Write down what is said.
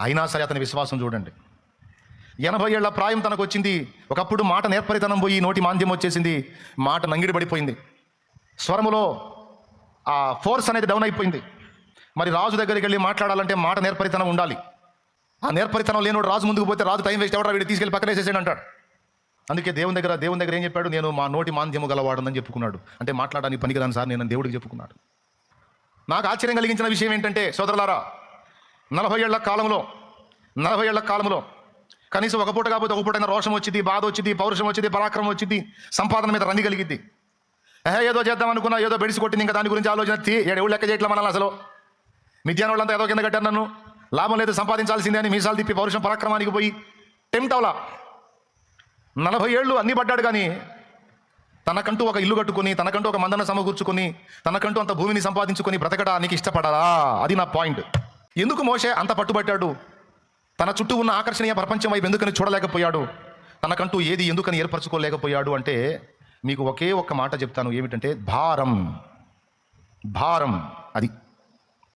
అయినా సరే అతని విశ్వాసం చూడండి. 80 ఏళ్ల ప్రాయం తనకు వచ్చింది. ఒకప్పుడు మాట నేర్పరితనం పోయి నోటి మాంద్యం వచ్చేసింది. మాట నంగిడి పడిపోయింది. స్వరములో ఆ ఫోర్స్ అనేది డౌన్ అయిపోయింది. మరి రాజు దగ్గరికి వెళ్ళి మాట్లాడాలంటే మాట నేర్పరితనం ఉండాలి. ఆ నేర్పరితనం లేనోడు రాజు ముందుకు పోతే రాజు టైం వేస్ట్ ఎవడా వీడు తీసుకెళ్ళి పక్కన వేసేసాడు అంటాడు. అందుకే దేవుని దగ్గర ఏం చెప్పాడు? నేను మా నోటి మాంద్యము గలవాడనని చెప్పుకున్నాడు. అంటే మాట్లాడడానికి పనికిరాను సార్ నేను దేవుడికి చెప్పుకున్నాడు. నాకు ఆశ్చర్యం కలిగించిన విషయం ఏంటంటే సోదరులారా, 40 ఏళ్ల కాలంలో కనీసం ఒక పూట కాకపోతే ఒక పూటైనా రోషం వచ్చింది, బాధ వచ్చింది, పౌరుషం వచ్చింది, పరాక్రమం వచ్చింది, సంపాదన మీద రంది కలిగిద్ది. ఏదో చేద్దాం అనుకున్నా, ఏదో బెడిసి కొట్టింది, ఇంకా దాని గురించి ఆలోచన ఎవరు లెక్క చేయట్లా మనల్ని. అసలు మిథ్యాన వాళ్ళంతా ఏదో కింద కట్టారు నన్ను, లాభం లేదు సంపాదించాల్సిందే అని మీసాలు తిప్పి పౌరుషం పరాక్రమానికి పోయి టెంప్ట్ అవలా. 40 ఏళ్ళు అన్ని పడ్డాడు. కానీ తనకంటూ ఒక ఇల్లు కట్టుకుని, తనకంటూ ఒక మందన సమకూర్చుకొని, తనకంటూ అంత భూమిని సంపాదించుకొని బ్రతకడానికి ఇష్టపడాలా? అది నా పాయింట్. ఎందుకు మోషే అంత పట్టుబట్టాడు? తన చుట్టూ ఉన్న ఆకర్షణీయ ప్రపంచం వైపు ఎందుకని చూడలేకపోయాడు? తనకంటూ ఏది ఎందుకని ఏర్పరచుకోలేకపోయాడు అంటే మీకు ఒకే ఒక్క మాట చెప్తాను. ఏమిటంటే భారం. అది